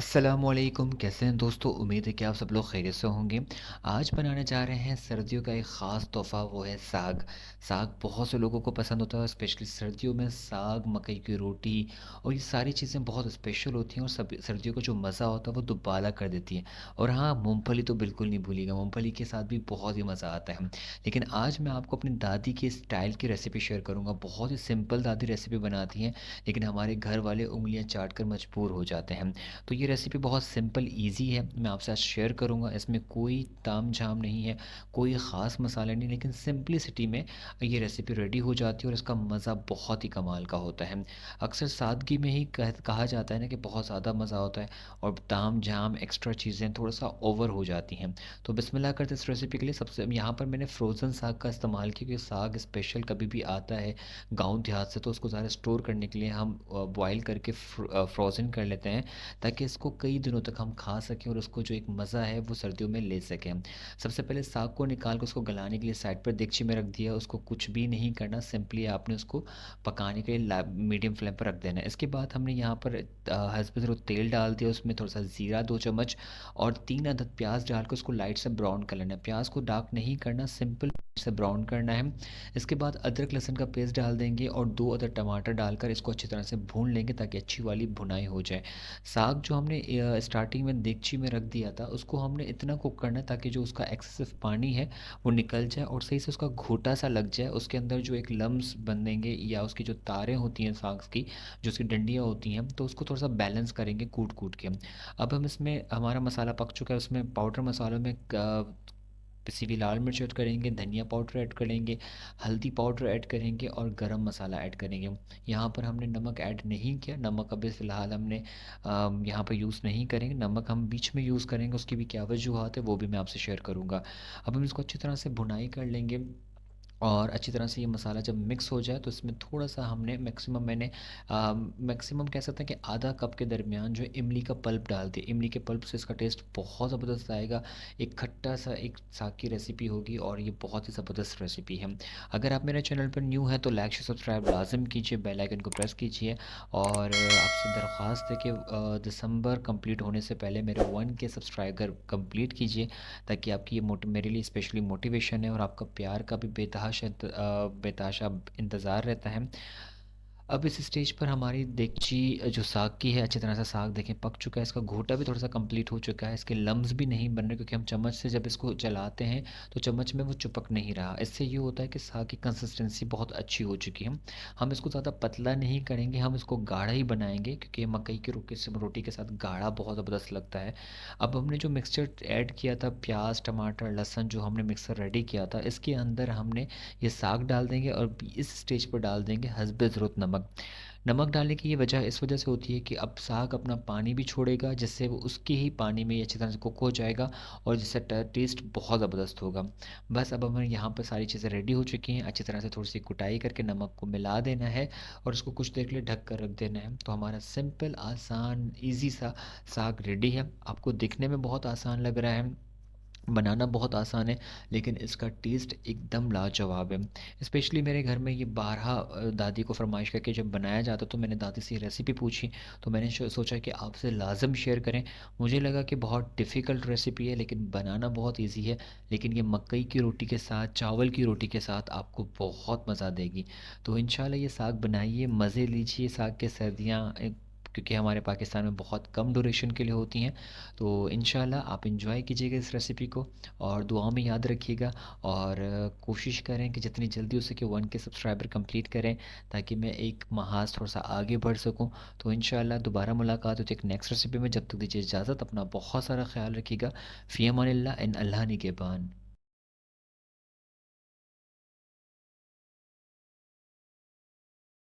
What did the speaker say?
अस्सलामुअलैकुम, कैसे हैं दोस्तों? उम्मीद है कि आप सब लोग खैरियत से होंगे। आज बनाने जा रहे हैं सर्दियों का एक ख़ास तोहफ़ा, वो है साग। साग बहुत से लोगों को पसंद होता है, स्पेशली सर्दियों में साग, मकई की रोटी और ये सारी चीज़ें बहुत स्पेशल होती हैं और सब सर्दियों का जो मज़ा होता है वो दुबाला कर देती हैं। और हाँ, मूँगफली तो बिल्कुल नहीं भूलिएगा, मूँगफली के साथ भी बहुत ही मज़ा आता है। लेकिन आज मैं आपको अपनी दादी के स्टाइल की रेसिपी शेयर करूँगा। बहुत ही सिंपल दादी रेसिपी बनाती हैं, लेकिन हमारे घर वाले उँगलियाँ चाट कर मजबूर हो जाते हैं। तो ये रेसिपी बहुत सिंपल ईज़ी है, मैं आपसे आज शेयर करूँगा। इसमें कोई तामझाम नहीं है, कोई ख़ास मसाले नहीं, लेकिन सिंप्लिसिटी में ये रेसिपी रेडी हो जाती है और इसका मज़ा बहुत ही कमाल का होता है। अक्सर सादगी में ही कहा जाता है ना कि बहुत ज़्यादा मज़ा होता है और तामझाम एक्स्ट्रा चीज़ें थोड़ा-सा ओवर हो जाती हैं। तो बिस्मिल्लाह करते इस रेसिपी के लिए। सबसे यहाँ पर मैंने फ्रोज़न साग का इस्तेमाल किया, क्योंकि साग स्पेशल कभी भी आता है गाँव देहात से, तो उसको ज़्यादा स्टोर करने के लिए हम बॉयल करके फ्रोज़न कर लेते हैं, ताकि इसको कई दिनों तक हम खा सकें और उसको जो एक मज़ा है वो सर्दियों में ले सकें हम। सबसे पहले साग को निकाल के उसको गलाने के लिए साइड पर देगची में रख दिया। उसको कुछ भी नहीं करना, सिंपली आपने उसको पकाने के लिए मीडियम फ्लेम पर रख देना है। इसके बाद हमने यहाँ पर हसबे ज़रूरत तेल डाल दिया, उसमें थोड़ा सा ज़ीरा 2 चम्मच और 3 अदद प्याज डाल के उसको लाइट से ब्राउन कर लेना है। प्याज को डार्क नहीं करना, सिंपल से ब्राउन करना है। इसके बाद अदरक लहसुन का पेस्ट डाल देंगे और 2 अदद टमाटर डालकर इसको अच्छी तरह से भून लेंगे, ताकि अच्छी वाली भुनाई हो जाए। साग जो हमने स्टार्टिंग में देगची में रख दिया था, उसको हमने इतना कुक करना है ताकि जो उसका एक्सेसिव पानी है वो निकल जाए और सही से उसका घोटा सा लग जाए। उसके अंदर जो एक लम्स बनेंगे या उसकी जो तारें होती हैं साग की, जो उसकी डंडियाँ होती हैं, तो उसको थोड़ा सा बैलेंस करेंगे कूट कूट के। अब हम इसमें, हमारा मसाला पक चुका है, उसमें पाउडर मसालों में पिसी हुई लाल मिर्च ऐड करेंगे, धनिया पाउडर ऐड करेंगे, हल्दी पाउडर ऐड करेंगे और गरम मसाला ऐड करेंगे। यहाँ पर हमने नमक ऐड नहीं किया, नमक अभी फ़िलहाल हमने यहाँ पर यूज़ नहीं करेंगे। नमक हम बीच में यूज़ करेंगे, उसकी भी क्या वजूहत है वो भी मैं आपसे शेयर करूँगा। अब हम इसको अच्छी तरह से भुनाई कर लेंगे और अच्छी तरह से ये मसाला जब मिक्स हो जाए, तो इसमें थोड़ा-सा हमने मैक्सिमम कह सकते हैं कि आधा कप के दरमियान जो है इमली का पल्प डाल दिया। इमली के पल्प से इसका टेस्ट बहुत ज़बरदस्त आएगा। एक खट्टा-सा एक साग की रेसिपी होगी और ये बहुत ही ज़बरदस्त रेसिपी है। अगर आप मेरे चैनल पर न्यू हैं तो लाइक शेयर सब्सक्राइब लाज़िम कीजिए, बेल आइकन को प्रेस कीजिए और आपसे दरख्वास्त है कि दिसंबर कंप्लीट होने से पहले मेरे 1 के सब्सक्राइबर कंप्लीट कीजिए, ताकि आपकी ये मेरे लिए स्पेशली मोटिवेशन है और आपका प्यार का भी बेतहाशा इंतज़ार रहता है। अब इस स्टेज पर हमारी देगची जो साग की है, अच्छी तरह से साग देखें पक चुका है, इसका घोटा भी थोड़ा-सा कंप्लीट हो चुका है, इसके लम्स भी नहीं बन रहे, क्योंकि हम चम्मच से जब इसको चलाते हैं तो चम्मच में वो चिपक नहीं रहा। इससे ये होता है कि साग की कंसिस्टेंसी बहुत अच्छी हो चुकी है। हम इसको ज़्यादा पतला नहीं करेंगे, हम इसको गाढ़ा ही बनाएँगे, क्योंकि मकई की रोटी के साथ गाढ़ा बहुत ज़बरदस्त लगता है। अब हमने जो मिक्सचर ऐड किया था, प्याज़, टमाटर, लहसुन, जो हमने मिक्सर रेडी किया था, इसके अंदर हमने ये साग डाल देंगे और इस स्टेज पर डाल देंगे हस्बे ज़रूरत नमक। नमक डालने की ये वजह इस वजह से होती है कि अब साग अपना पानी भी छोड़ेगा, जिससे वो उसके ही पानी में ये अच्छी तरह से कुक हो जाएगा और जिससे टेस्ट बहुत ज़बरदस्त होगा। बस अब हमारे यहाँ पर सारी चीज़ें रेडी हो चुकी हैं, अच्छी तरह से थोड़ी सी कुटाई करके नमक को मिला देना है और उसको कुछ देर के लिए ढक कर रख देना है। तो हमारा सिंपल, आसान, ईज़ी सा साग रेडी है। आपको दिखने में बहुत आसान लग रहा है, बनाना बहुत आसान है, लेकिन इसका टेस्ट एकदम लाजवाब है। स्पेशली मेरे घर में ये बारहा दादी को फ़रमाइश करके जब बनाया जाता, तो मैंने दादी से ये रेसिपी पूछी, तो मैंने सोचा कि आपसे लाज़िम शेयर करें। मुझे लगा कि बहुत डिफ़िकल्ट रेसिपी है, लेकिन बनाना बहुत ईज़ी है। लेकिन ये मकई की रोटी के साथ, चावल की रोटी के साथ आपको बहुत मज़ा देगी। तो इंशाल्लाह ये साग बनाइए, मज़े लीजिए साग के। सर्दियाँ क्योंकि हमारे पाकिस्तान में बहुत कम ड्यूरेशन के लिए होती हैं, तो इंशाल्लाह आप एंजॉय कीजिएगा इस रेसिपी को और दुआओं में याद रखिएगा और कोशिश करें कि जितनी जल्दी हो सके 1 के सब्सक्राइबर कंप्लीट करें, ताकि मैं एक महाज़ थोड़ा-सा आगे बढ़ सकूँ। तो इंशाल्लाह दोबारा मुलाकात होती है एक नेक्स्ट रेसिपी में। जब तक दीजिए इजाज़त, अपना बहुत सारा ख़्याल रखिएगा। फ़ी अमानिल्लाह, इन अल्लाह निगहबान।